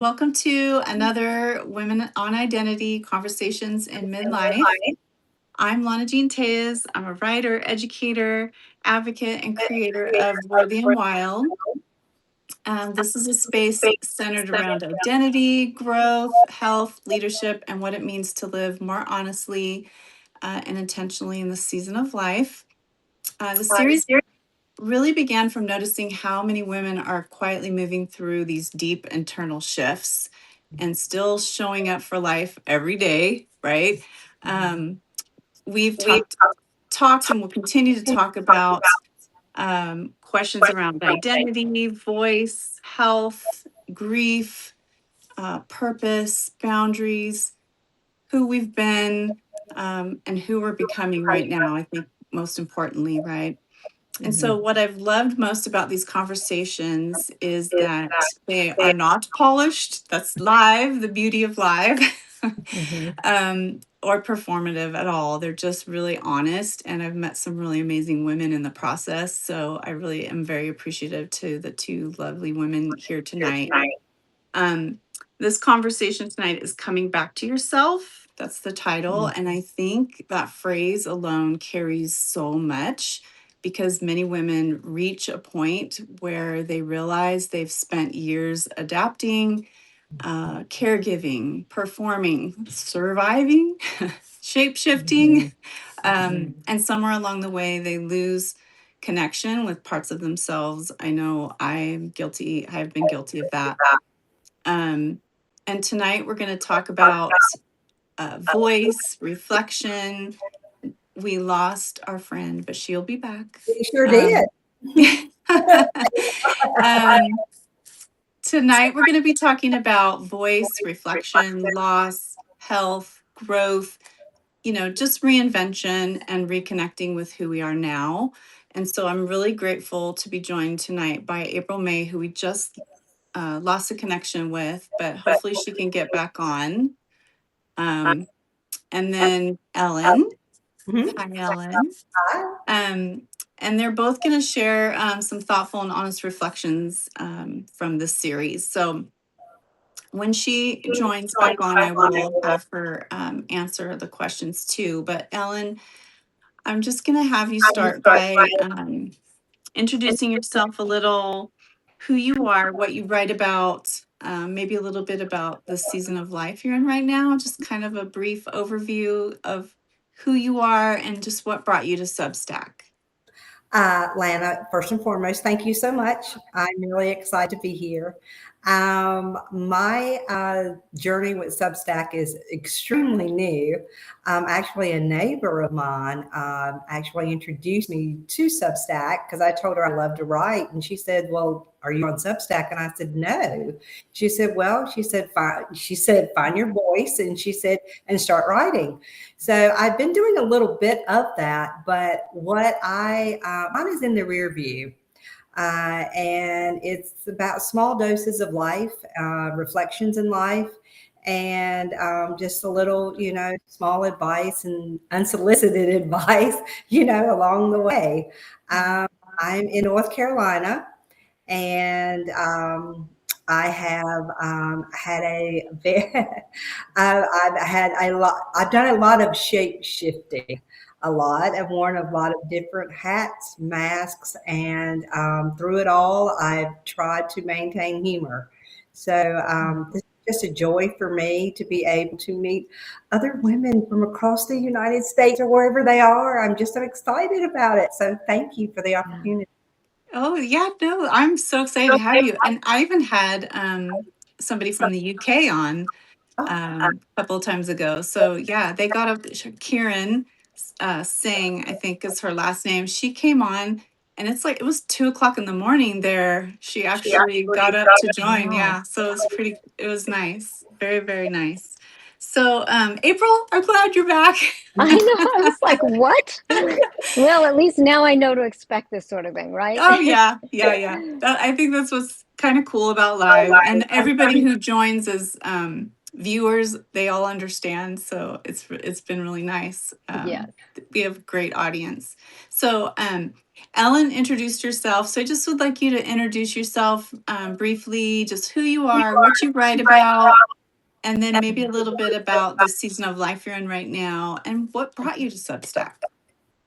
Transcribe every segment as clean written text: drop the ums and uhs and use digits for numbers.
Welcome to another Women on Identity Conversations in Midlife. I'm Lana Jean Tejas. I'm a writer, educator, advocate, and creator of Worthy and Wild. This is a space centered around identity, growth, health, leadership, and what it means to live more honestly and intentionally in the season of life. The series really began from noticing how many women are quietly moving through these deep internal shifts and still showing up for life every day, right? Um, we've talked and will continue to talk about questions around identity, voice, health, grief, purpose, boundaries, who we've been, and who we're becoming right now. I think most importantly, right? And so, what I've loved most about these conversations is that they are not polished. That's live, the beauty of live, or performative at all. They're just really honest. And I've met some really amazing women in the process. So, I really am very appreciative to the two lovely women here tonight. Um, this conversation tonight is Coming Back to Yourself. That's the title. And I think that phrase alone carries so much because many women reach a point where they realize they've spent years adapting, caregiving, performing, surviving, shape shifting. And somewhere along the way, they lose connection with parts of themselves. I know I'm guilty, I've been guilty of that. And tonight we're going to talk about voice, reflection. We lost our friend, but she'll be back. We sure did. Um, tonight we're going to be talking about voice, reflection, loss, health, growth, just reinvention and reconnecting with who we are now. And so I'm really grateful to be joined tonight by April May, who we just lost a connection with, but hopefully she can get back on. And then Ellen. Hi, Ellen. And they're both going to share some thoughtful and honest reflections from this series. So when she joins back on, I will have her answer the questions too. But Ellen, I'm just going to have you start by introducing yourself a little, who you are, what you write about, maybe a little bit about the season of life you're in right now, just kind of a brief overview of who you are and just what brought you to Substack. Lana, first and foremost, thank you so much. I'm really excited to be here. My journey with Substack is extremely new. Actually, a neighbor of mine actually introduced me to Substack because I told her I love to write. And she said, "Well, are you on Substack?" And I said, "No." She said, "Well," find your voice. And she said, "And start writing." So I've been doing a little bit of that, but mine is in the rear view. And it's about small doses of life, reflections in life, and just a little, small advice and unsolicited advice, along the way. I'm in North Carolina, and I have had a very, I've had a lot. I've done a lot of shape shifting. A lot. I've worn a lot of different hats, masks, and through it all, I've tried to maintain humor. So this is just a joy for me to be able to meet other women from across the United States or wherever they are. I'm just so excited about it. So thank you for the opportunity. Oh, yeah, no, I'm so excited to have you. And I even had somebody from the UK on a couple of times ago. So, yeah, they got up, Kieran Singh, I think is her last name. She came on, and it's like it was 2 o'clock in the morning there. She actually got up to join. Yeah. So it was nice. Very, very nice. So, April, I'm glad you're back. I know. I was like, what? Well, at least now I know to expect this sort of thing, right? Oh, yeah. I think that's what's kind of cool about live. And everybody who joins as viewers, they all understand. So it's been really nice. Yes. We have a great audience. So Ellen introduced herself, so I just would like you to introduce yourself briefly, just who you are, what you write about, and then maybe a little bit about the season of life you're in right now and what brought you to Substack.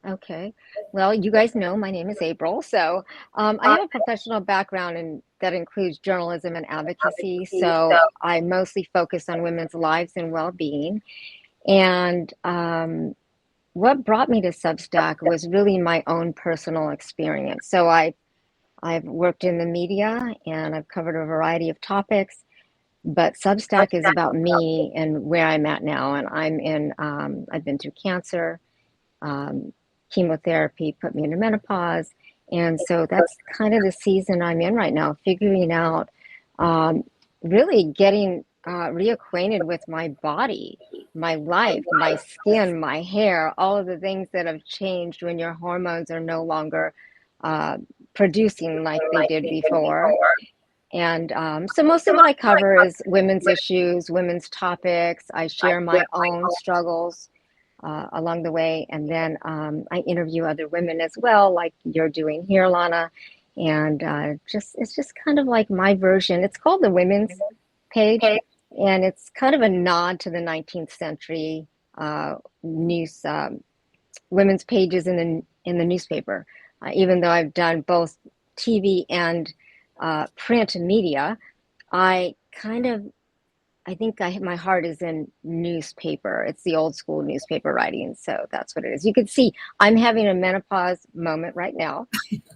Okay. Well, you guys know my name is April. So I have a professional background that includes journalism and advocacy. So I mostly focus on women's lives and well-being. And what brought me to Substack was really my own personal experience. So I've worked in the media and I've covered a variety of topics, but Substack is about me and where I'm at now. And I've been through cancer. Um, Chemotherapy put me into menopause. And so that's kind of the season I'm in right now, figuring out, um, really getting reacquainted with my body, my life, my skin, my hair, all of the things that have changed when your hormones are no longer uh, producing like they did before. And so mostly what I cover is women's issues, women's topics. I share my own struggles along the way. And then I interview other women as well, like you're doing here, Lana. And it's just kind of like my version. It's called the Women's Page, and it's kind of a nod to the 19th century news women's pages in the newspaper. Even though I've done both TV and print media, I kind of I think my heart is in newspaper. It's the old school newspaper writing. So that's what it is. You can see I'm having a menopause moment right now.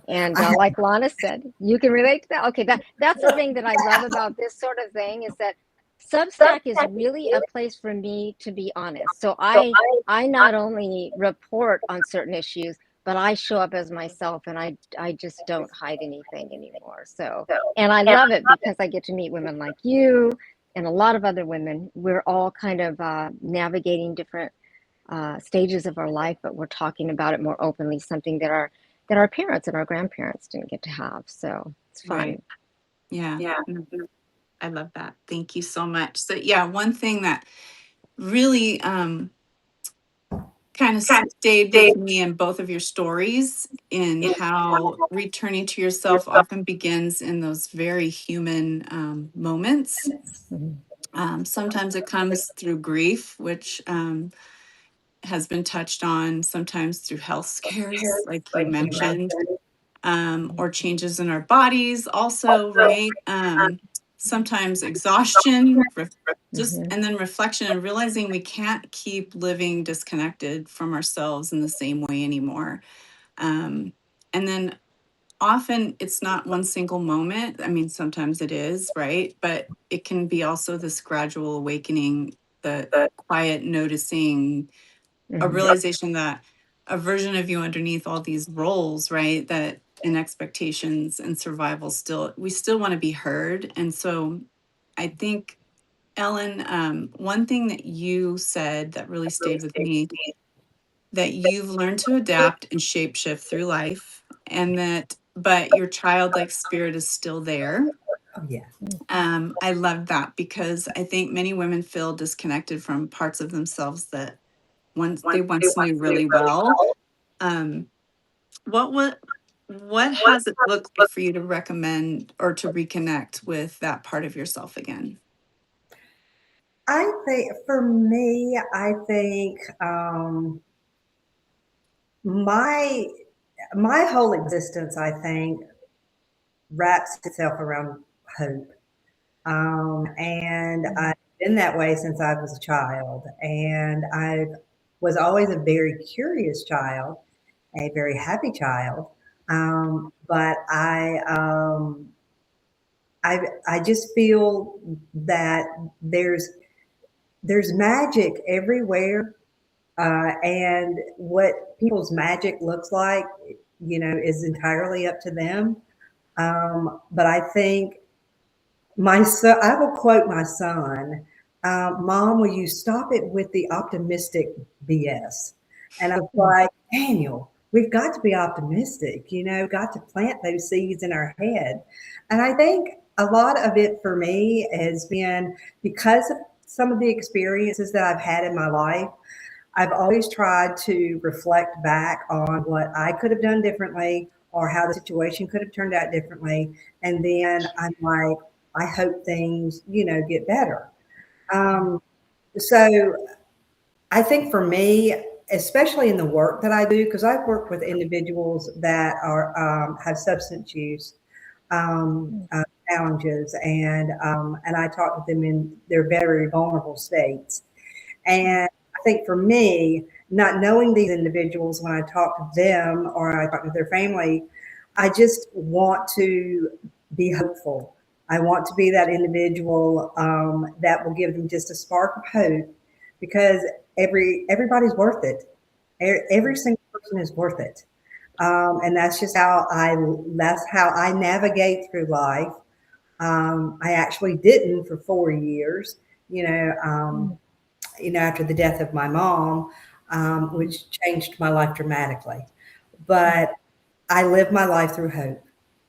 And like Lana said, you can relate to that. Okay, that's the thing that I love about this sort of thing is that Substack is really a place for me to be honest. So I not only report on certain issues, but I show up as myself and I just don't hide anything anymore. So, and I love it because I get to meet women like you and a lot of other women. We're all kind of navigating different stages of our life, but we're talking about it more openly, something that our parents and our grandparents didn't get to have. So it's fun. Right. Yeah. I love that. Thank you so much. So yeah, one thing that really kind of stayed with me in both of your stories in how returning to yourself often begins in those very human moments. Sometimes it comes through grief, which has been touched on, sometimes through health scares, like you mentioned, or changes in our bodies, also, right? Sometimes exhaustion, and then reflection and realizing we can't keep living disconnected from ourselves in the same way anymore. And then often it's not one single moment. I mean, sometimes it is, right? But it can be also this gradual awakening, the quiet noticing, a realization that a version of you underneath all these roles, right? That and expectations and survival we still want to be heard. And so I think, Ellen, one thing that you said that really stayed with me, that you've learned to adapt and shapeshift through life, and that, but your childlike spirit is still there. Oh, yeah. I love that because I think many women feel disconnected from parts of themselves that once knew really well. Um, what would what has it looked like for you to recommend or to reconnect with that part of yourself again? I think for me, I think my my whole existence, I think, wraps itself around hope. And I've been that way since I was a child. And I was always a very curious child, a very happy child. But I just feel that there's magic everywhere, and what people's magic looks like, is entirely up to them. But I think my son, I will quote my son, Mom, will you stop it with the optimistic BS? And I was like, Daniel, we've got to be optimistic, got to plant those seeds in our head. And I think a lot of it for me has been because of some of the experiences that I've had in my life. I've always tried to reflect back on what I could have done differently or how the situation could have turned out differently. And then I'm like, I hope things, get better. Um, so I think for me, especially in the work that I do, because I've worked with individuals that have substance use challenges, and I talk with them in their very vulnerable states. And I think for me, not knowing these individuals, when I talk to them or I talk to their family, I just want to be hopeful. I want to be that individual that will give them just a spark of hope, because everybody's worth it. Every single person is worth it, and that's how I navigate through life. I actually didn't for 4 years. You know, um, after the death of my mom, which changed my life dramatically. But I live my life through hope.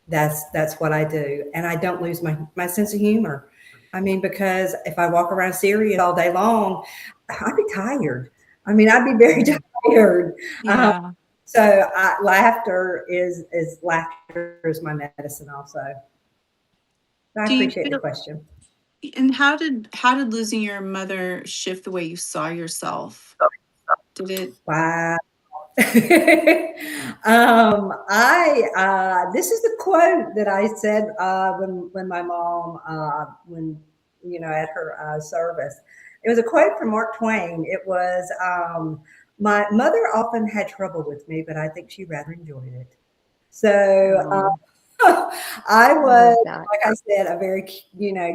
That's what I do, and I don't lose my sense of humor. I mean, because if I walk around serious all day long, I'd be tired. I mean, I'd be very tired. Um, Yeah. laughter is my medicine also. I Do you appreciate the feel, question. and how did losing your mother shift the way you saw yourself? Did it? Wow. I This is the quote that I said when my mom when at her service. It was a quote from Mark Twain. It was my mother often had trouble with me, but I think she rather enjoyed it. So Oh, I I love was, that. like I said, a very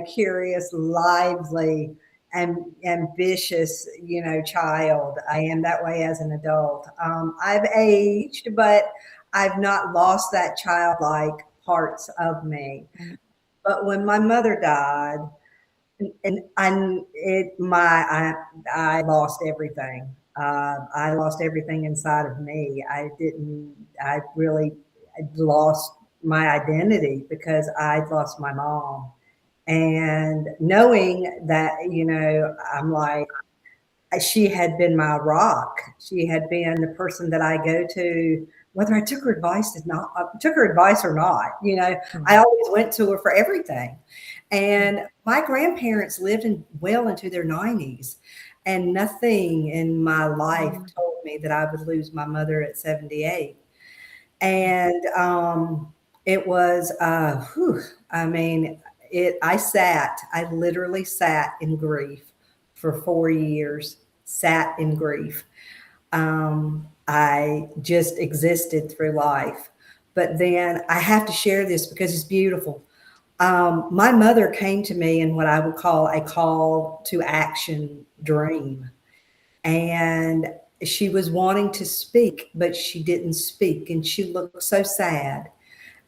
curious, lively, and ambitious child. I am that way as an adult. I've aged, but I've not lost that childlike parts of me. right. But when my mother died, and I lost everything. I lost everything inside of me. I really lost my identity because I'd lost my mom. And knowing that, I'm like, she had been my rock. She had been the person that I go to, whether I took her advice or not. I Mhm. always went to her for everything. And my grandparents lived well into their 90s, and nothing in my life Mm, told me that I would lose my mother at 78. And it was, I mean, I literally sat in grief for 4 years, sat in grief. I just existed through life. But then I have to share this because it's beautiful. My mother came to me in what I would call a call to action dream. And she was wanting to speak, but she didn't speak. And she looked so sad.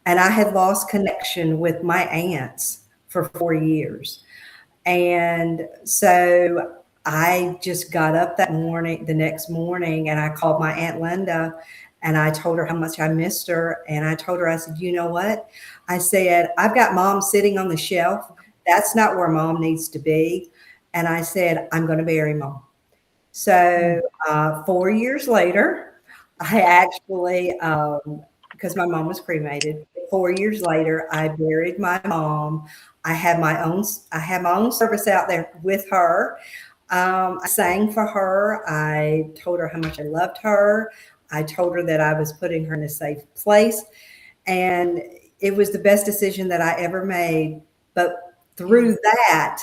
And I had lost connection with my aunts for 4 years. And so I just got up the next morning, and I called my Aunt Linda and I told her how much I missed her. And I told her, I said, you know what? I said, I've got mom sitting on the shelf. That's not where mom needs to be. And I said, I'm going to bury mom. So Mm. 4 years later, I actually, because my mom was cremated, 4 years later, I buried my mom. I had my own service out there with her. I sang for her. I told her how much I loved her. I told her that I was putting her in a safe place, and it was the best decision that I ever made. But yeah. through that,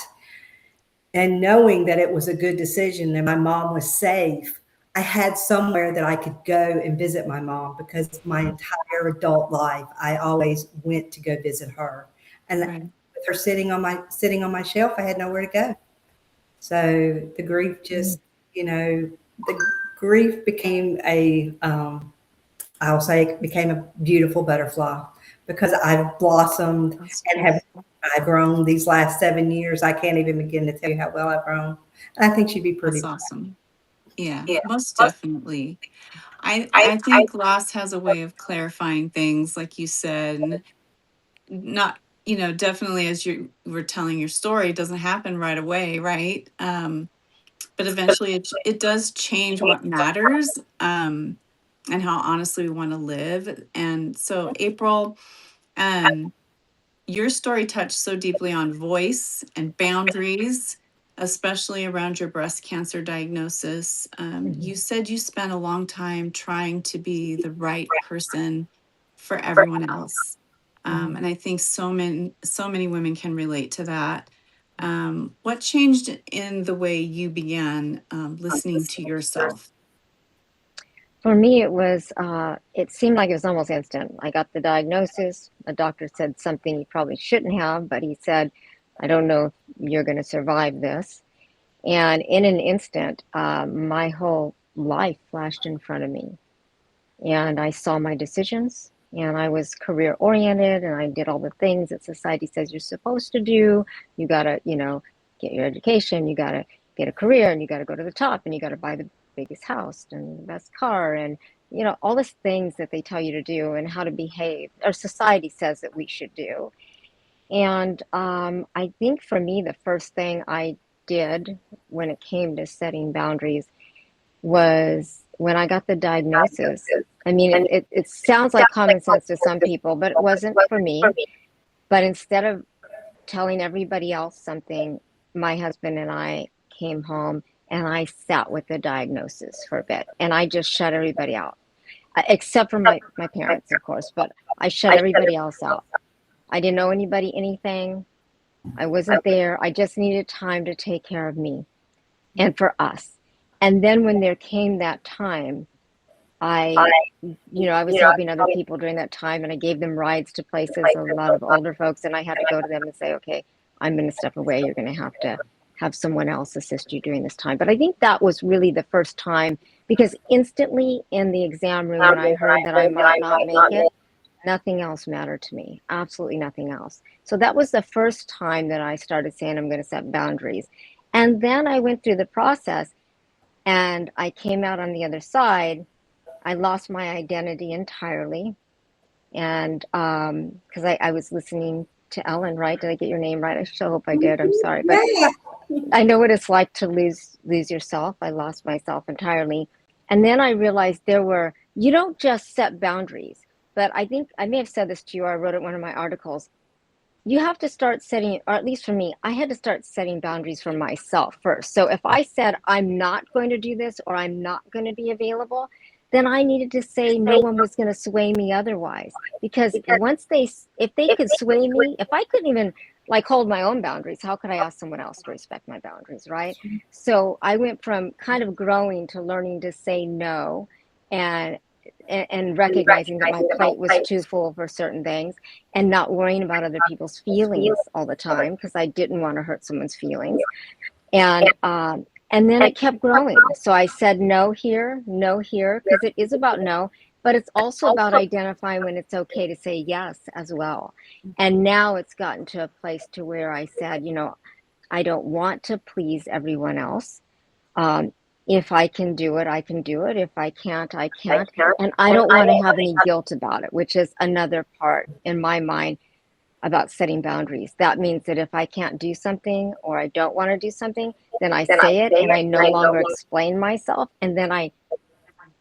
and knowing that it was a good decision and my mom was safe, I had somewhere that I could go and visit my mom, because my entire adult life I always went to go visit her. And Right. with her sitting on my shelf, I had nowhere to go. So the grief Mm. just, the grief became I'll say it became a beautiful butterfly, because I've blossomed That's and have beautiful. I've grown these last 7 years. I can't even begin to tell you how well I've grown. And I think she'd be pretty That's proud. awesome. Yeah, Yeah. most definitely. I think loss has a way of clarifying things, like you said, and not, definitely as you were telling your story, it doesn't happen right away, right? but eventually it does change what matters, and how honestly we want to live. And so, April, um, your story touched so deeply on voice and boundaries, especially around your breast cancer diagnosis. You said you spent a long time trying to be the right person for everyone else. And I think so many women can relate to that. What changed in the way you began listening to yourself? For me, it seemed like it was almost instant. I got the diagnosis. The doctor said something you probably shouldn't have, but he said, I don't know if you're going to survive this. And in an instant, my whole life flashed in front of me. And I saw my decisions, and I was career oriented, and I did all the things that society says you're supposed to do. You got to, get your education, you got to get a career, and you got to go to the top, and you got to buy the biggest house and the best car, and all these things that they tell you to do and how to behave, or society says that we should do. And I think for me, the first thing I did when it came to setting boundaries was when I got the diagnosis. I mean, it sounds like common sense to some people, but it wasn't for me. But instead of telling everybody else something, my husband and I came home and I sat with the diagnosis for a bit and I just shut everybody out, except for my parents, of course, but I shut everybody else out. I didn't know anybody anything. I wasn't there. I just needed time to take care of me and for us. And then when there came that time, I, I was helping other people during that time and I gave them rides to places, a lot of older folks, and I had to go to them and say, okay, I'm going to step away. You're going to have someone else assist you during this time. But I think that was really the first time because instantly in the exam room, when I heard that I might not make it, nothing else mattered to me. Absolutely nothing else. So that was the first time that I started saying I'm going to set boundaries. And then I went through the process and I came out on the other side. I lost my identity entirely. And because I was listening to Ellen, right? Did I get your name right? I sure hope I did. I'm sorry. But I know what it's like to lose yourself. I lost myself entirely. And then I realized you don't just set boundaries, but I think I may have said this to you, or I wrote it in one of my articles. You have to start setting, or at least for me, I had to start setting boundaries for myself first. So if I said, I'm not going to do this or I'm not going to be available, then I needed to say no one was going to sway me otherwise. Because if they could sway me, if I couldn't even like hold my own boundaries, how could I ask someone else to respect my boundaries, right? So I went from kind of growing to learning to say no and and recognizing that my plate was too full for certain things and not worrying about other people's feelings all the time because I didn't want to hurt someone's feelings. And then it kept growing. So I said no here, because it is about no, but it's also about identifying when it's okay to say yes as well. And now it's gotten to a place to where I said, I don't want to please everyone else. Um, if I can do it, I can do it. If I can't, I can't. And I don't want to have any guilt about it, which is another part in my mind about setting boundaries. That means that if I can't do something or I don't want to do something, then I say it and I no longer explain myself. And then I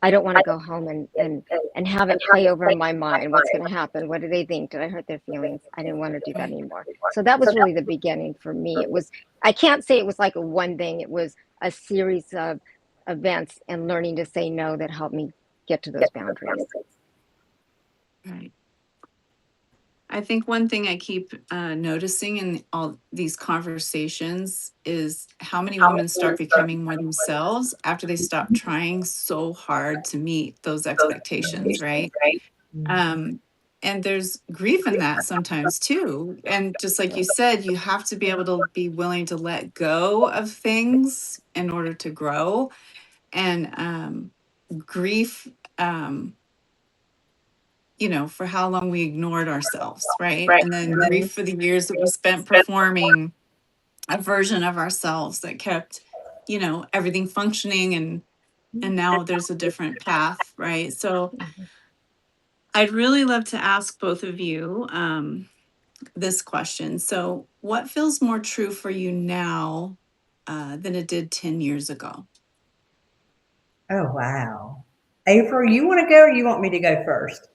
don't want to go home and have it play over in my mind. What's going to happen? What do they think? Did I hurt their feelings? I didn't want to do that anymore. So that was really the beginning for me. I can't say it was like a one thing. It was a series of events and learning to say no that helped me get to those boundaries. Right. I think one thing I keep noticing in all these conversations is how many women start becoming more themselves after they stop trying so hard to meet those expectations, right? Um, and there's grief in that sometimes too. And just like you said, you have to be able to be willing to let go of things in order to grow. And grief, um, for how long we ignored ourselves, right? And then grief for the years that we spent performing a version of ourselves that kept, everything functioning, and now there's a different path, right? So I'd really love to ask both of you this question. So what feels more true for you now than it did 10 years ago. Oh, wow. April, you want to go or you want me to go first?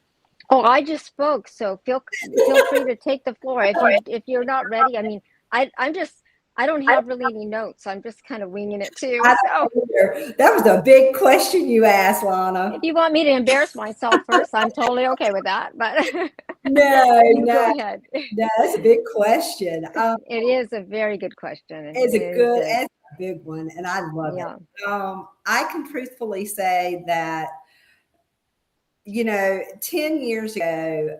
Oh, I just spoke, so feel free to take the floor. If you're not ready, I mean, I'm just I don't have really any notes. I'm just kind of winging it too. I So don't either. That was a big question you asked, Lana. if you want me to embarrass myself first, I'm totally okay with that. But No, you go no, ahead. no, that's a big question. It is a very good question, and It's a good, it is it's a big one, and I love it. yeah. I can truthfully say that, 10 years ago,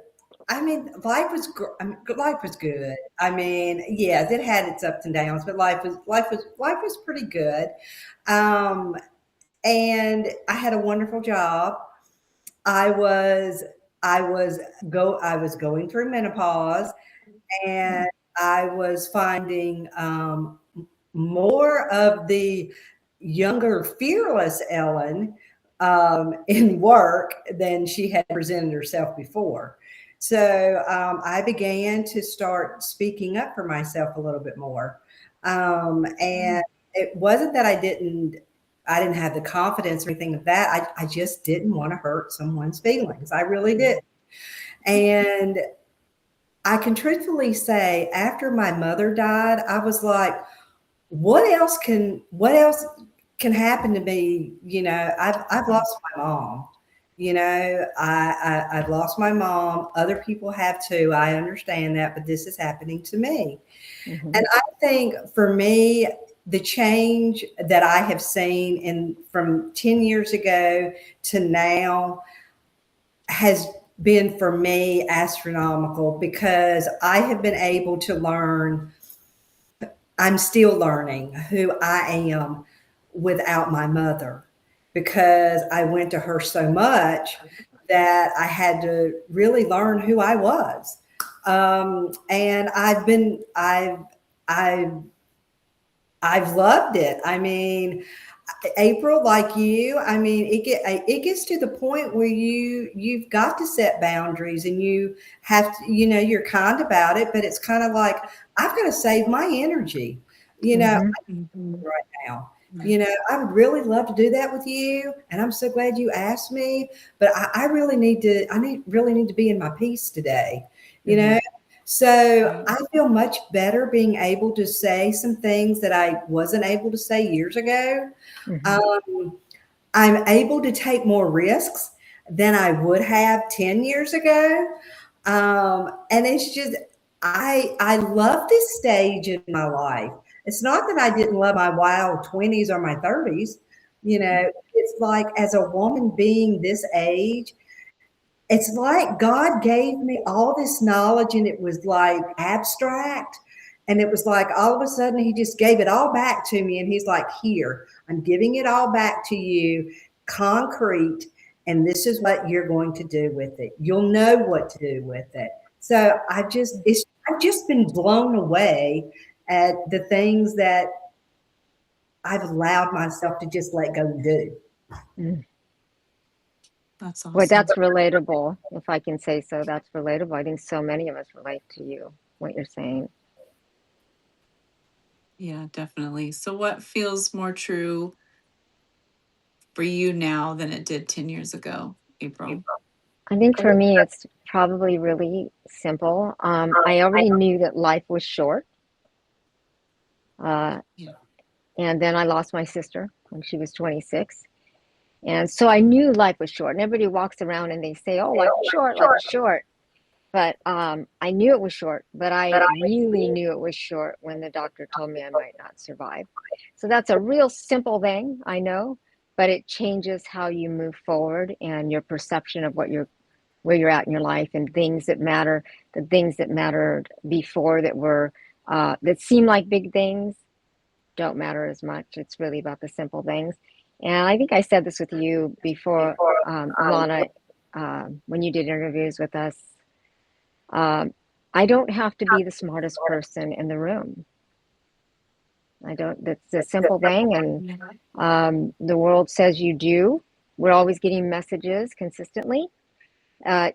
I mean, life was good. I mean, yes, it had its ups and downs, but life was pretty good. Um, and I had a wonderful job. I was I was going through menopause, and I was finding more of the younger, fearless Ellen in work than she had presented herself before. So I began to start speaking up for myself a little bit more. And it wasn't that I didn't have the confidence or anything of that. I just didn't want to hurt someone's feelings. I really did. And I can truthfully say after my mother died, I was like, what else can happen to me? I've lost my mom. I've lost my mom. Other people have too. I understand that, but this is happening to me. Mhm. And I think for me, the change that I have seen from 10 years ago to now has been for me astronomical because I have been able to learn. I'm still learning who I am without my mother because I went to her so much that I had to really learn who I was. And I've loved it. I mean, April, like you, I mean, it gets to the point where you've got to set boundaries, and you have to, you're kind about it, but it's kind of like I've got to save my energy, Mhm. right now. Right. I would really love to do that with you, and I'm so glad you asked me. But I really need to. Really need to be in my peace today. You know. So Right. I feel much better being able to say some things that I wasn't able to say years ago. Mhm. Um, I'm able to take more risks than I would have 10 years ago. And it's just, I love this stage in my life. It's not that I didn't love my wild 20s or my 30s. It's like as a woman being this age, it's like God gave me all this knowledge and it was like abstract. And it was like all of a sudden he just gave it all back to me. And he's like, here, I'm giving it all back to you, concrete. And this is what you're going to do with it. You'll know what to do with it. So I've just been blown away at the things that I've allowed myself to just let go and do. Mm. That's Boy, awesome. that's relatable, if I can say so. That's relatable. I think so many of us relate to you, what you're saying. Yeah, definitely. So, what feels more true for you now than it did 10 years ago, April? I think for me, it's probably really simple. I already knew that life was short. Uh, Yeah. and then I lost my sister when she was 26. And so I knew life was short. And everybody walks around and they say, oh, life is short, life is short. But I knew it was short, but I really knew it was short when the doctor told me I might not survive. So that's a real simple thing, I know, but it changes how you move forward and your perception of where you're at in your life and things that matter, the things that mattered before that seem like big things don't matter as much. It's really about the simple things. And I think I said this with you before, Alana, when you did interviews with us. I don't have to be the smartest person in the room. I don't, that's a simple thing. And Yeah. the world says you do. We're always getting messages consistently, and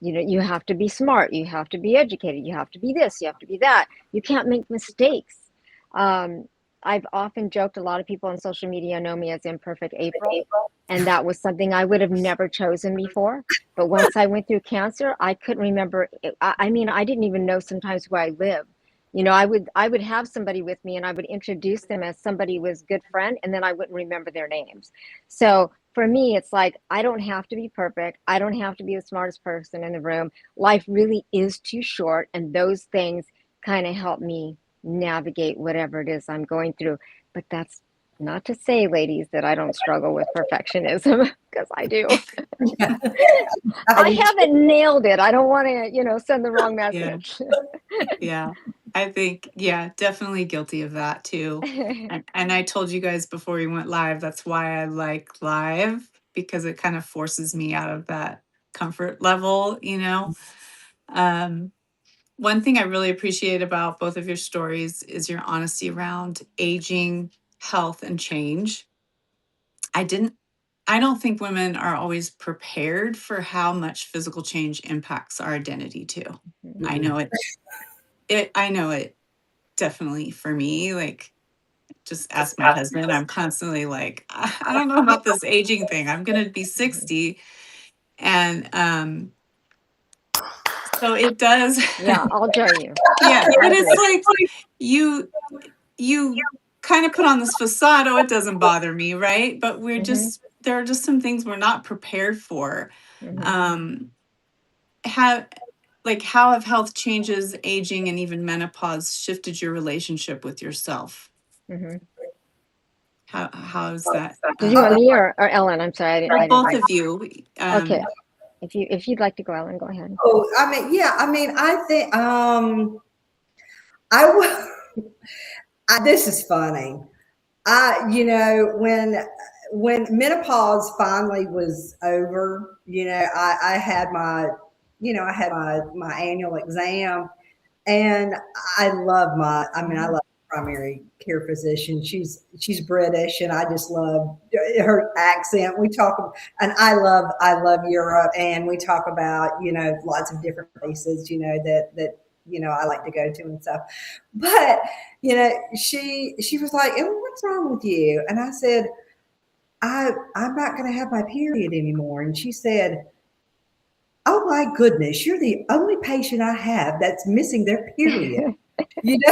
you have to be smart. You have to be educated. You have to be this. You have to be that. You can't make mistakes. Um, I've often joked, a lot of people on social media know me as Imperfect April, and that was something I would have never chosen before. But once I went through cancer, I couldn't remember. I mean, I didn't even know sometimes where I lived. You know, I would have somebody with me and I would introduce them as somebody was good friend, and then I wouldn't remember their names. So for me, it's like I don't have to be perfect. I don't have to be the smartest person in the room. Life really is too short, and those things kind of help me navigate whatever it is I'm going through. But that's not to say, ladies, that I don't struggle with perfectionism, because I do. I I do. haven't nailed it. I don't want to, send the wrong Yeah. message. Yeah. I think, yeah, definitely guilty of that too. And I told you guys before we went live, that's why I like live, because it kind of forces me out of that comfort level, you know? Um, One thing I really appreciate about both of your stories is your honesty around aging, health, and change. I didn't I don't think women are always prepared for how much physical change impacts our identity too. I know it definitely for me, like just ask my husband. I'm constantly like, I don't know about this aging thing. I'm going to be 60 and so it does. Yeah, I'll join you. Yeah, I but it's agree. like you you kind of put on this facade, oh, it doesn't bother me, right? But Hmm. there are just some things we're not prepared for. Hmm. Um, have how have health changes, aging, and even menopause shifted your relationship with yourself? Hmm. How is that? Did you want me or Ellen? I'm sorry, Or I didn't both hear. of you? Okay, if you'd like to go, Ellen, go ahead. Oh, I mean, yeah, I mean, I think I will. This is funny. When menopause finally was over, I had my annual exam, and I love primary care physician. She's British, and I just love her accent. And I love Europe, and we talk about lots of different places that I like to go to and stuff. But she was like, "Oh, what's wrong with you?" And I said, I'm not going to have my period anymore." And she said, "Oh my goodness, you're the only patient I have that's missing their period." And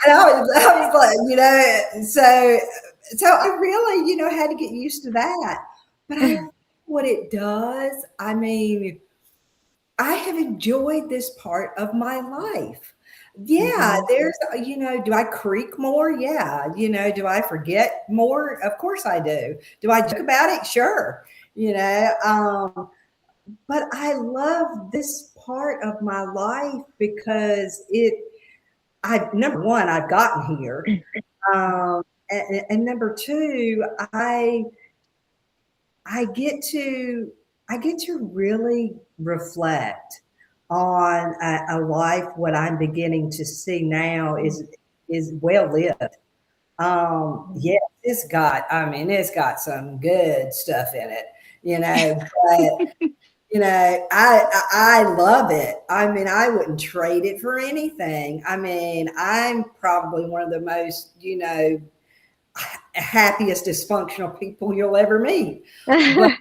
I was like, so I really, had to get used to that. But I think what it does, I mean, I have enjoyed this part of my life. Yeah, Mhm. do I creak more? Yeah. Do I forget more? Of course I do. Do I joke about it? Sure. But I love this part of my life because number one, I've gotten here. And number two, I get to I get to really reflect on a life. What I'm beginning to see now is well lived. Yeah, it's got some good stuff in it, but I love it. I mean, I wouldn't trade it for anything. I mean, I'm probably one of the most, happiest dysfunctional people you'll ever meet. But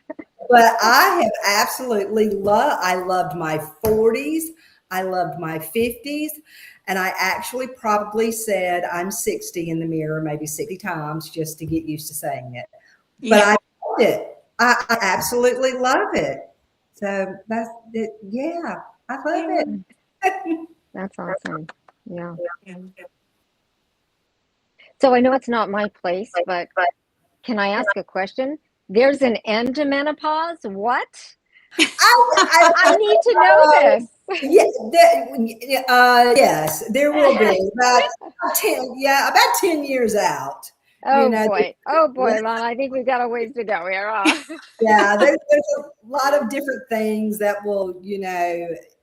but I have absolutely I loved my 40s. I loved my 50s. And I actually probably said I'm 60 in the mirror maybe 60 times just to get used to saying it. But Yeah. I loved it. I absolutely love it. So that's it. Yeah, I love Yeah. it. That's awesome. Yeah. Yeah. So I know it's not my place, but can I ask a question? There's an end to menopause? What? I need to know I, this. Yeah, yes, there will be about 10, yeah, about 10 years out. You Oh know, boy. Oh boy, Lon, I think we've got a ways to go here. yeah, there's a lot of different things that will,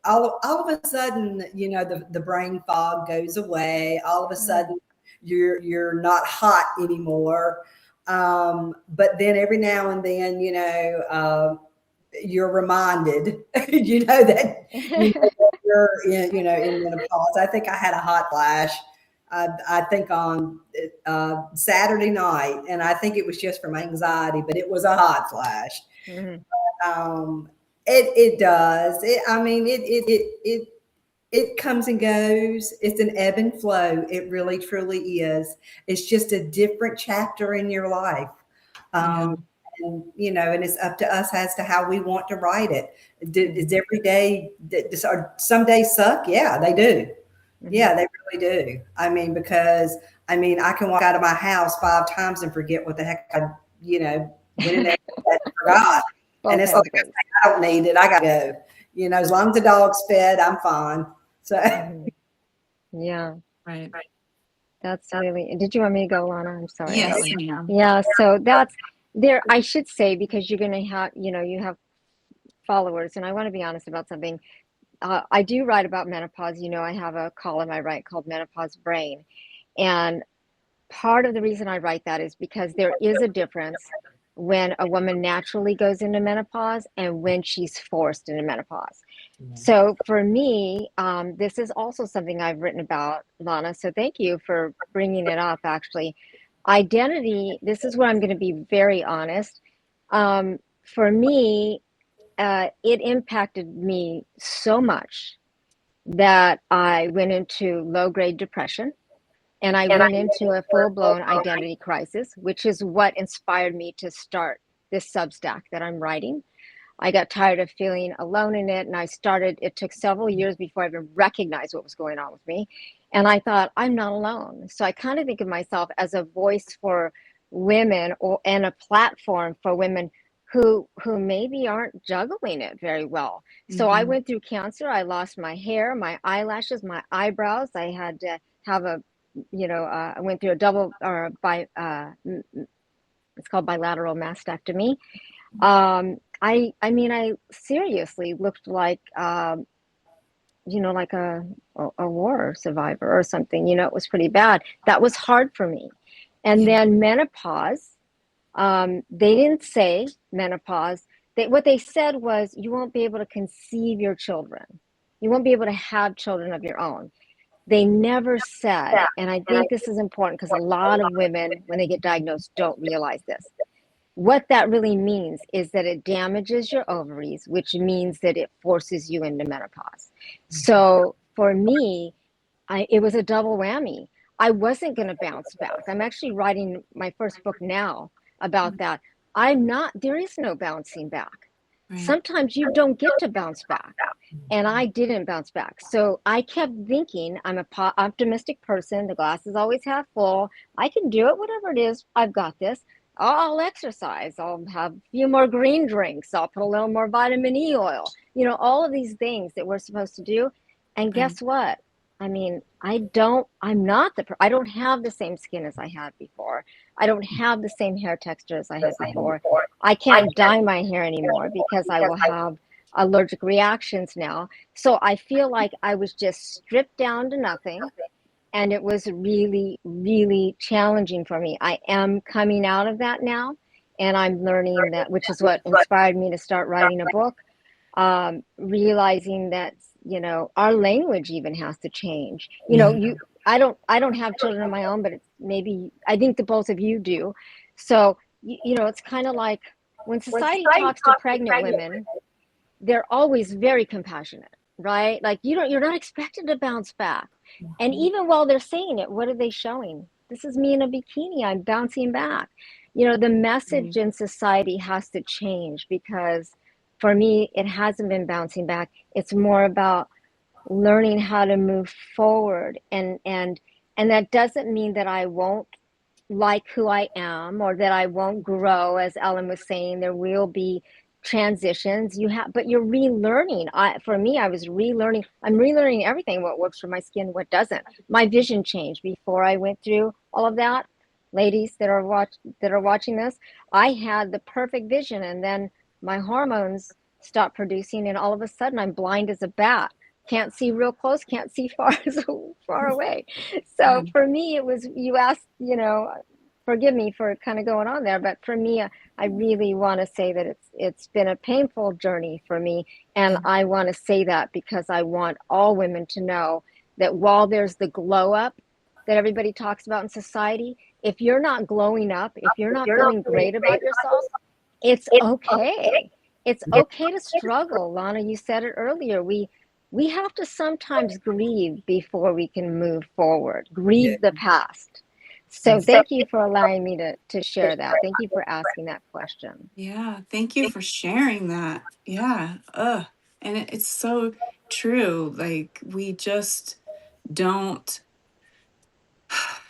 all of a sudden, the brain fog goes away. All of a sudden, you're not hot anymore. But then every now and then, you're reminded, that you're in menopause. I think I had a hot flash I think on Saturday night, and I think it was just from anxiety, but it was a hot flash. Mm-hmm. Um, it does. I mean, it comes and goes. It's an ebb and flow. It really truly is. It's just a different chapter in your life. Yeah. And and it's up to us as to how we want to write it. Is every day, some days suck? Yeah, they do. Yeah, they really do. I mean, because I mean, I can walk out of my house 5 times and forget what the heck went in there and forgot. And Both it's like, husbands. I don't need it. I gotta go. As long as the dog's fed, I'm fine. So Mm-hmm. Yeah, Right. that's really. Did you want me to go, Lana? I'm sorry. Yes, ma'am. Yeah, so that's there. I should say, because you're going to have, you have followers, and I want to be honest about something. I do write about menopause. I have a column I write called Menopause Brain. And part of the reason I write that is because there is a difference when a woman naturally goes into menopause and when she's forced into menopause. So for me, this is also something I've written about, Lana. So thank you for bringing it up, actually. Identity, this is where I'm going to be very honest. For me, it impacted me so much that I went into low grade depression and I went into a full blown identity crisis, which is what inspired me to start this Substack that I'm writing. I got tired of feeling alone in it. And it took several years before I even recognized what was going on with me. And I thought, I'm not alone. So I kind of think of myself as a voice for women and a platform for women who maybe aren't juggling it very well. So I went through cancer. I lost my hair, my eyelashes, my eyebrows. I had to have I went through a double or it's called bilateral mastectomy. I mean, I seriously looked like, like a war survivor or something. It was pretty bad. That was hard for me. And then menopause, they didn't say menopause. What they said was you won't be able to conceive your children. You won't be able to have children of your own. They never said, and I think this is important because a lot of women, when they get diagnosed, don't realize this. What that really means is that it damages your ovaries, which means that it forces you into menopause. So for me, it was a double whammy. I wasn't going to bounce back. I'm actually writing my first book now about that. There is no bouncing back. Right. Sometimes you don't get to bounce back. And I didn't bounce back. So I kept thinking I'm a optimistic person. The glass is always half full. I can do it, whatever it is. I've got this. I'll exercise. I'll have a few more green drinks. I'll put a little more vitamin E oil. All of these things that we're supposed to do. And guess what? I mean, I don't have the same skin as I had before. I don't have the same hair texture as I had before. I can't dye my hair anymore because I will have allergic reactions now. So I feel like I was just stripped down to nothing. And it was really, really challenging for me. I am coming out of that now. And I'm learning that, which is what inspired me to start writing a book. Realizing that, our language even has to change. I don't have children of my own, but I think the both of you do. So, it's kind of like when society talks to pregnant women, they're always very compassionate, right? Like you're not expected to bounce back. And even while they're saying it, what are they showing? This is me in a bikini. I'm bouncing back. The message in society has to change because for me, it hasn't been bouncing back. It's more about learning how to move forward. And that doesn't mean that I won't like who I am or that I won't grow. As Ellen was saying, there will be transitions but you're relearning. For me, I was relearning. I'm relearning everything, what works for my skin, what doesn't. My vision changed before I went through all of that. Ladies that are watching this, I had the perfect vision, and then my hormones stopped producing, and all of a sudden I'm blind as a bat. Can't see real close, can't see so far away. So for me, it was, you asked, forgive me for kind of going on there, but for me, I really want to say that it's been a painful journey for me. And I want to say that because I want all women to know that while there's the glow up, that everybody talks about in society, if you're not glowing up, if you're not feeling great about yourself, it's okay. It's okay to struggle. Lana, you said it earlier. We have to sometimes grieve before we can move forward, Yeah. grieve the past. So thank you for allowing me to share that. Thank you for asking that question. Yeah, thank you for sharing that. Yeah. And it's so true. Like we just don't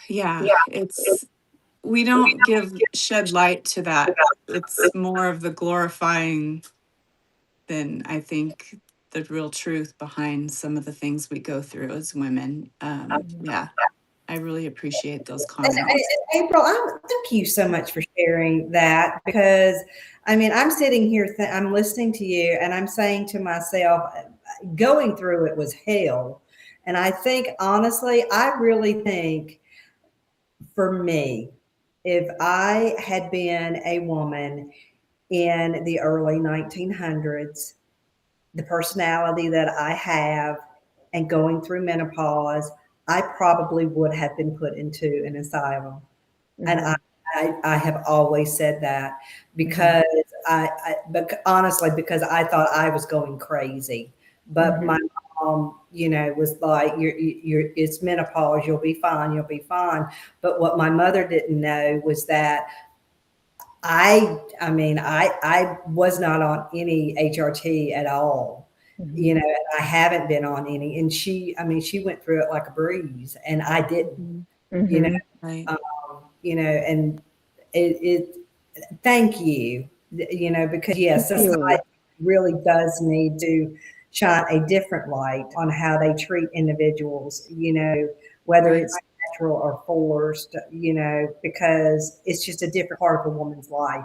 yeah, it's we don't give shed light to that. It's more of the glorifying than I think the real truth behind some of the things we go through as women. Yeah, I really appreciate those comments. April, thank you so much for sharing that because I mean, I'm sitting here, I'm listening to you, and I'm saying to myself, going through it was hell. And I think, honestly, I really think for me, if I had been a woman in the early 1900s, the personality that I have and going through menopause, I probably would have been put into an asylum. And Mm-hmm. I have always said that Mm-hmm. because but honestly, because I thought I was going crazy. But Mm-hmm. my mom, was like, it's menopause, you'll be fine, you'll be fine. But what my mother didn't know was that I was not on any HRT at all. Mm-hmm. And I haven't been on any. And she went through it like a breeze, and I didn't. Mm-hmm. You know, Mm-hmm. Right. um, and it thank you, because yes, Thank you. society really does need to shine a different light on how they treat individuals, whether Right. it's natural or forced, because it's just a different part of a woman's life.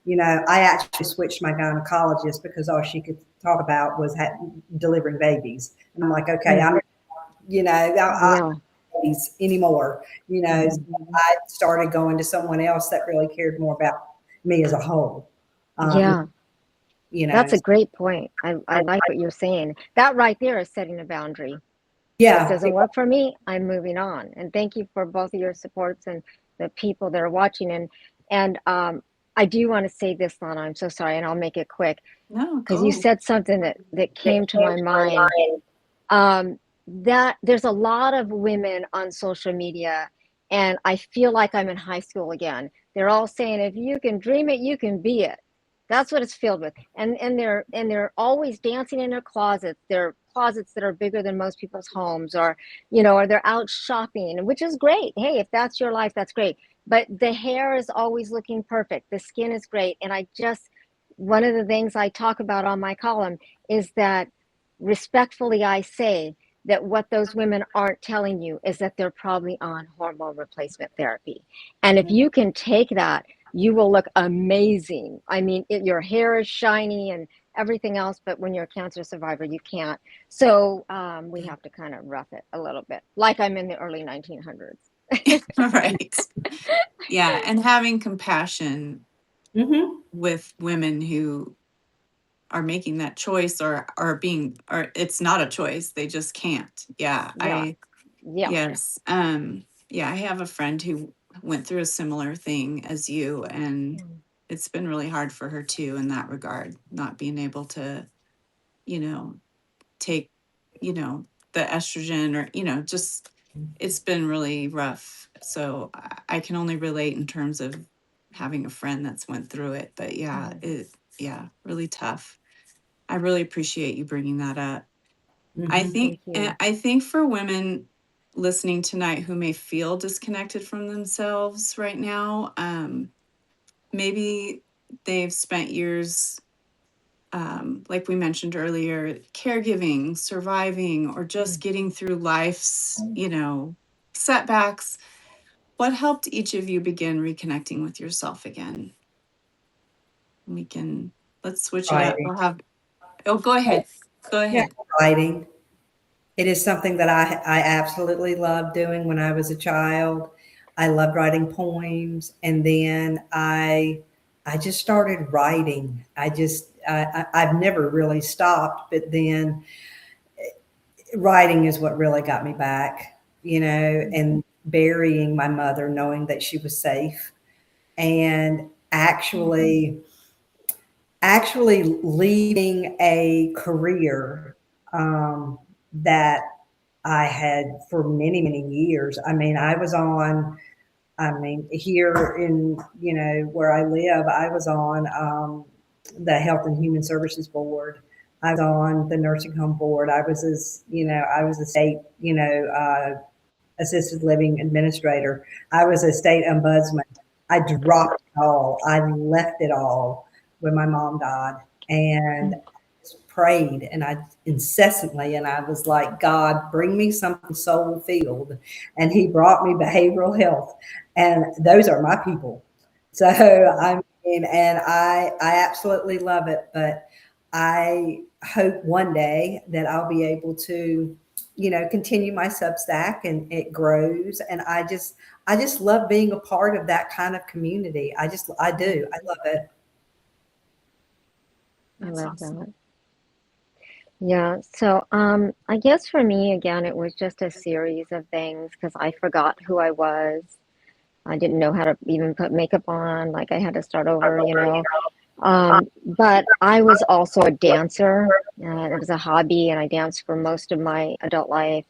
I actually switched my gynecologist because all she could talk about was delivering babies. And I'm like, okay, Mm. I Yeah. babies anymore. So Mm-hmm. I started going to someone else that really cared more about me as a whole. Um, Yeah. you know, That's a great point. I like what you're saying. That right there is setting a boundary. This yeah, doesn't work for me. I'm moving on. And thank you for both of your supports and the people that are watching. And I do want to say this, Lana. I'm so sorry, and I'll make it quick No, because you go. said something that came to my mind. That there's a lot of women on social media, and I feel like I'm in high school again. They're all saying, if you can dream it, you can be it. That's what it's filled with. And they're always dancing in their closets. Their closets that are bigger than most people's homes, or they're out shopping, which is great. Hey, if that's your life, that's great. But the hair is always looking perfect. The skin is great. And I just one of the things I talk about on my column is that respectfully I say that what those women aren't telling you is that they're probably on hormone replacement therapy. And if you can take that, you will look amazing. I mean, your hair is shiny and everything else, but when you're a cancer survivor, you can't. So we have to kind of rough it a little bit, like I'm in the early 1900s. Right. Yeah, and having compassion hmm with women who are making that choice or it's not a choice, they just can't. Yeah, Yeah, yeah. yes. Yeah, I have a friend who went through a similar thing as you, and it's been really hard for her too in that regard, not being able to, you know, take, you know, the estrogen or, just it's been really rough. So I can only relate in terms of having a friend that's went through it. But yeah, yeah, really tough. I really appreciate you bringing that up. I hmm think Thank you. I think for women listening tonight who may feel disconnected from themselves right now, maybe they've spent years, like we mentioned earlier, caregiving, surviving, or just getting through life's, setbacks. What helped each of you begin reconnecting with yourself again? We can let's switch it up. Writing. We'll have. Oh, go ahead. Go Yeah, ahead. writing. It is something that I absolutely loved doing when I was a child. I loved writing poems, and then I just started writing. I've never really stopped, but then writing is what really got me back, and burying my mother, knowing that she was safe, and actually leaving a career that I had for many, many years. I mean, here in, where I live, I was on the Health and Human Services Board. I was on the nursing home board. I was a state, assisted living administrator. I was a state ombudsman. I dropped it all. I left it all when my mom died, and prayed, and I incessantly, and I was like, God, bring me something soul filled. And he brought me behavioral health. And those are my people. So I mean, and I absolutely love it. But I hope one day that I'll be able to, continue my Substack and it grows. And I just love being a part of that kind of community. I do. I love it. I That's love awesome. that. Yeah, so I guess for me, again, it was just a series of things because I forgot who I was. I didn't know how to even put makeup on, like I had to start over, you know. But I was also a dancer. It was a hobby, and I danced for most of my adult life.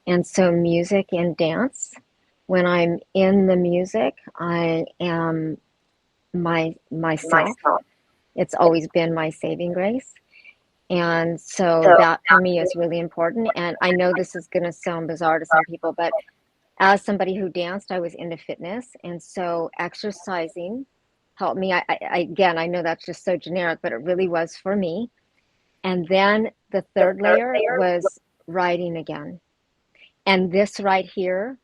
And so music and dance, when I'm in the music, I am myself. It's always been my saving grace. And so that for me is really important. And I know this is going to sound bizarre to some people, but as somebody who danced, I was into fitness. And so exercising helped me. Again, I know that's just so generic, but it really was for me. And then the third layer was writing again. And this right here,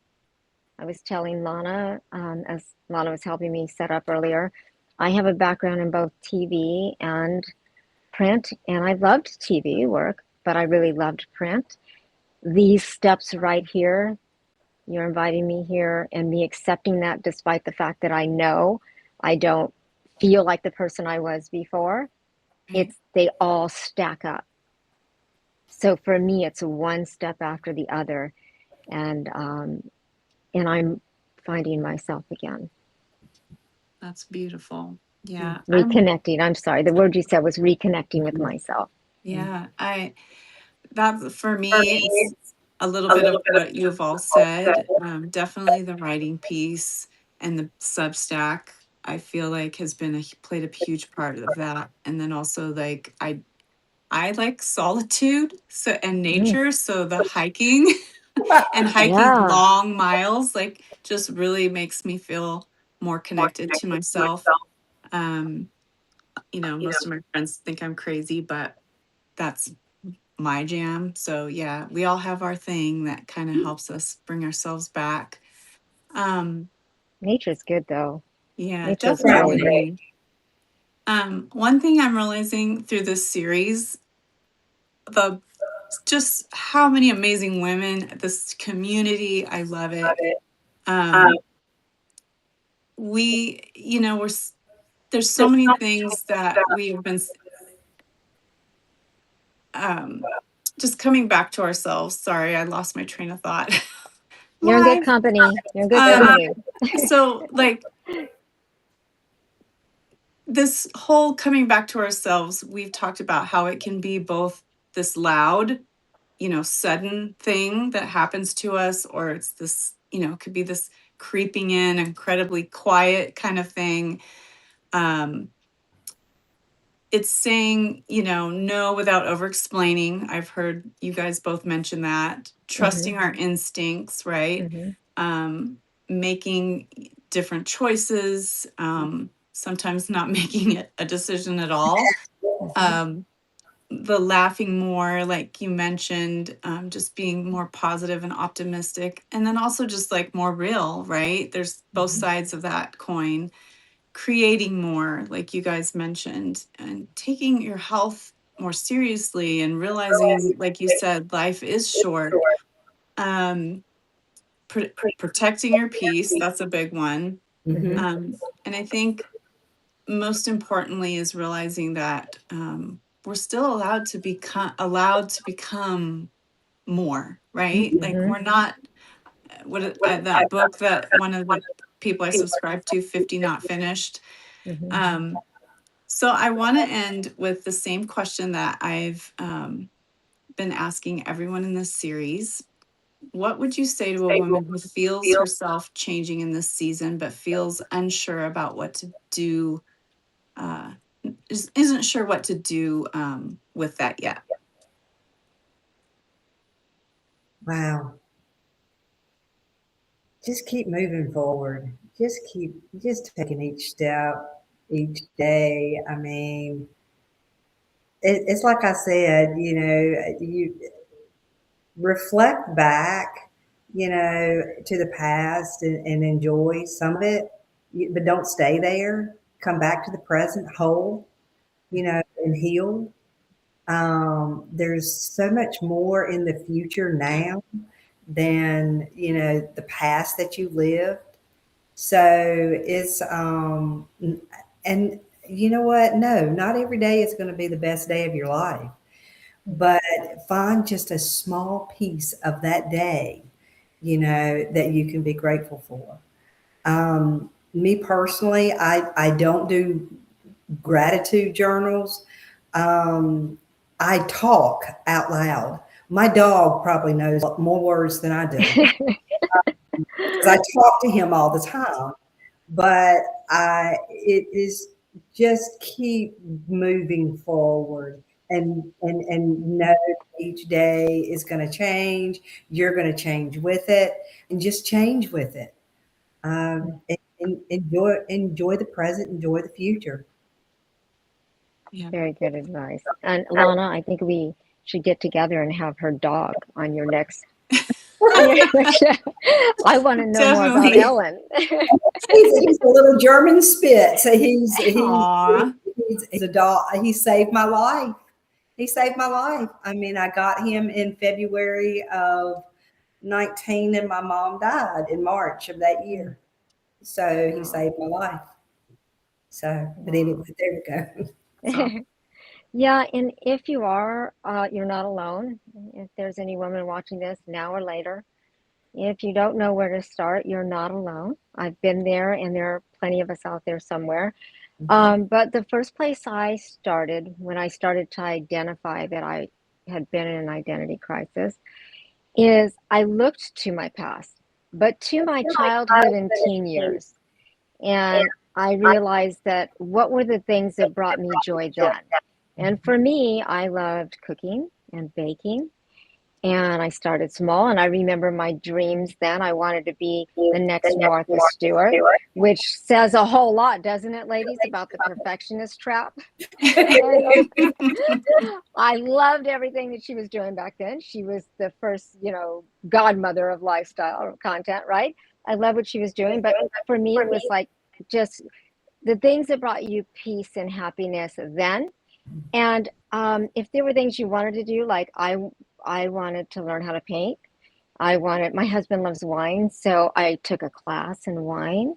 I was telling Lana, as Lana was helping me set up earlier, I have a background in both TV and print, and I loved TV work, but I really loved print. These steps right here, you're inviting me here, and me accepting that despite the fact that I know I don't feel like the person I was before, Right. they all stack up. So for me, it's one step after the other, and I'm finding myself again. That's beautiful. Yeah. Reconnecting. I'm sorry. The word you said was reconnecting with myself. Yeah. That for me, it's a little bit of what you've all said. Definitely the writing piece and the Substack, I feel like has played a huge part of that. And then also like I like solitude and Mm, nature, so the hiking and hiking yeah, long miles like just really makes me feel more connected to myself. Um, most of my friends think I'm crazy, but that's my jam. So yeah, we all have our thing that kind of helps us bring ourselves back. Um, nature's good though. yeah, Nature's great. definitely. One thing I'm realizing through this series, the just how many amazing women, this community, I love it. Um, we, there's so many things that we have been um, just coming back to ourselves. Sorry, I lost my train of thought. You're in good Live. company. You're in good Um, company. so like this whole coming back to ourselves, we've talked about how it can be both this loud, sudden thing that happens to us, or it's this, it could be this creeping in, incredibly quiet kind of thing. Um, it's saying, no without over explaining. I've heard you guys both mention that. Hmm. Trusting our instincts, right? Hmm. Um, Making different choices, sometimes not making it a decision at all. Hmm. Um, the laughing more, like you mentioned, just being more positive and optimistic. And then also just like more real, right? There's both Hmm. sides of that coin. Creating more, like you guys mentioned, and taking your health more seriously and realizing, like you said, life is short. Um, Protecting your peace, that's a big one. Hmm. And I think most importantly is realizing that we're still allowed to become more, right? Like Hmm. that book that one of the people I subscribe to, 50 Not Finished. Mhm. So I want to end with the same question that I've been asking everyone in this series. What would you say to a woman who feels herself changing in this season, but feels unsure about what to do, uh, isn't sure what to do with that yet? Wow. Just keep moving forward. Just taking each step each day. I mean, it's like I said, you reflect back, to the past and enjoy some of it, but don't stay there. Come back to the present whole, and heal. There's so much more in the future now than, the past that you lived. So it's, and you know what? No, not every day is going to be the best day of your life, but find just a small piece of that day, that you can be grateful for. Me personally, I don't do gratitude journals. Um, I talk out loud. My dog probably knows more words than I do because I talk to him all the time. But it is just keep moving forward and know each day is going to change. You're going to change with it, and just change with it. And enjoy the present, enjoy the future. Yeah. Very good advice. And Lana, I think we should get together and have her dog on your next show. I want to know more about Definitely. Ellen. He's a little German spit, so Aw. he's a dog. He saved my life. He saved my life. I mean, I got him in February of 19, and my mom died in March of that year. So he Wow. saved my life. So, but Wow. anyway, there we go. So, Yeah, and if you are, you're not alone. If there's any woman watching this now or later, if you don't know where to start, you're not alone. I've been there, and there are plenty of us out there somewhere. But the first place I started, when I started to identify that I had been in an identity crisis, is I looked to my past, but to my childhood and teen years. And I realized that what were the things that brought me joy then? And for me, I loved cooking and baking. And I started small, and I remember my dreams then. I wanted to be the next Martha Stewart, which says a whole lot, doesn't it, ladies, about the perfectionist trap? And I loved everything that she was doing back then. She was the first, godmother of lifestyle content, right? I love what she was doing. But for me, it was like just the things that brought you peace and happiness then. And if there were things you wanted to do, like I wanted to learn how to paint. My husband loves wine, so I took a class in wine.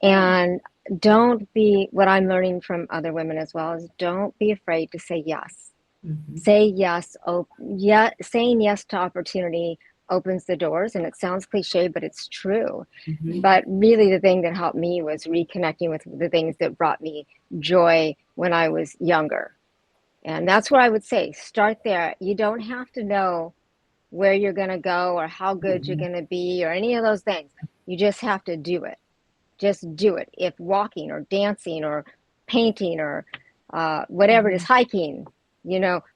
And don't be, what I'm learning from other women as well is don't be afraid to say yes. Mhm. Say yes. Yeah, saying yes to opportunity opens the doors, and it sounds cliche, but it's true. Mhm. But really, the thing that helped me was reconnecting with the things that brought me joy when I was younger. And that's what I would say. Start there. You don't have to know where you're going to go or how good you're Mhm. going to be or any of those things. You just have to do it. Just do it. If walking or dancing or painting or whatever it is, hiking,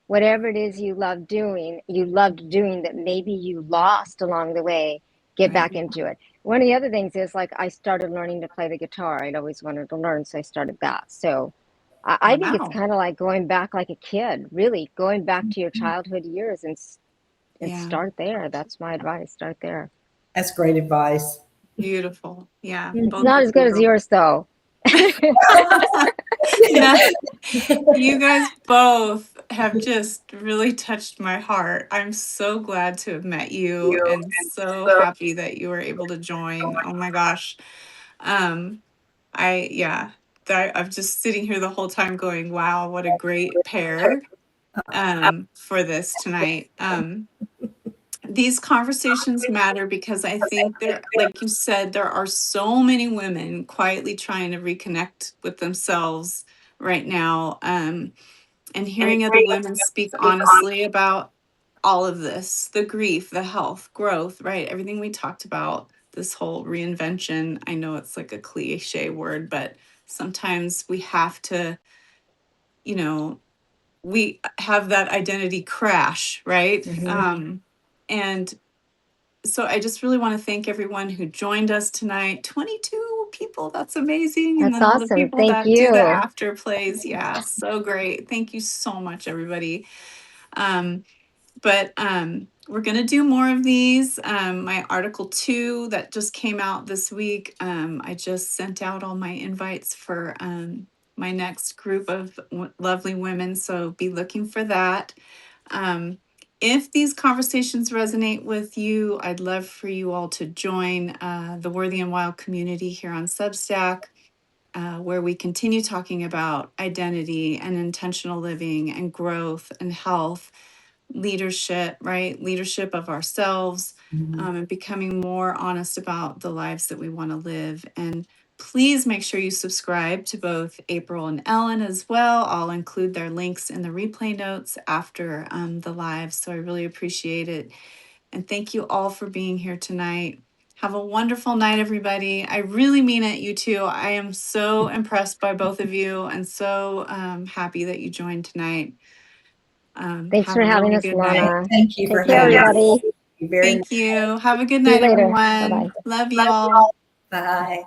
whatever it is you loved doing that maybe you lost along the way, get right. back into it. One of the other things is like I started learning to play the guitar. I'd always wanted to learn, so I started that. So I think it's Wow. kind of like going back like a kid, really going back to your childhood years and Yeah. start there. That's my advice. Start there. That's great advice. Beautiful. Yeah. It's Both not of as good as you. yours, though. No, you guys both have just really touched my heart. I'm so glad to have met you and so happy that you were able to join. Oh my gosh. Um, yeah, I'm just sitting here the whole time going, wow, what a great pair for this tonight. these conversations matter because I think there, like you said, there are so many women quietly trying to reconnect with themselves right now. And hearing other women speak honestly about all of this, the grief, the health, growth, right? Everything we talked about, this whole reinvention. I know it's like a cliche word, but sometimes we have to, you know, we have that identity crash, right? And so I just really want to thank everyone who joined us tonight. 22 people, that's amazing. And That's then all the awesome. people Thank that do the you. after plays. Yeah, so great. Thank you so much, everybody. But we're going to do more of these. My article 2 that just came out this week, I just sent out all my invites for my next group of lovely women. So be looking for that. Um, if these conversations resonate with you, I'd love for you all to join the Worthy and Wild community here on Substack, where we continue talking about identity and intentional living and growth and health, leadership, right? Leadership of ourselves, and becoming more honest about the lives that we want to live. And please make sure you subscribe to both April and Ellen as well. I'll include their links in the replay notes after the live. So I really appreciate it. And thank you all for being here tonight. Have a wonderful night, everybody. I really mean it, you two. I am so impressed by both of you and so happy that you joined tonight. Thanks Have for a having really us, good night. Lana. Thank you for Take care, having us. everybody. Thank you very much. Thank you. Have a good See you night, later. Bye bye. everyone. Love you all. Bye.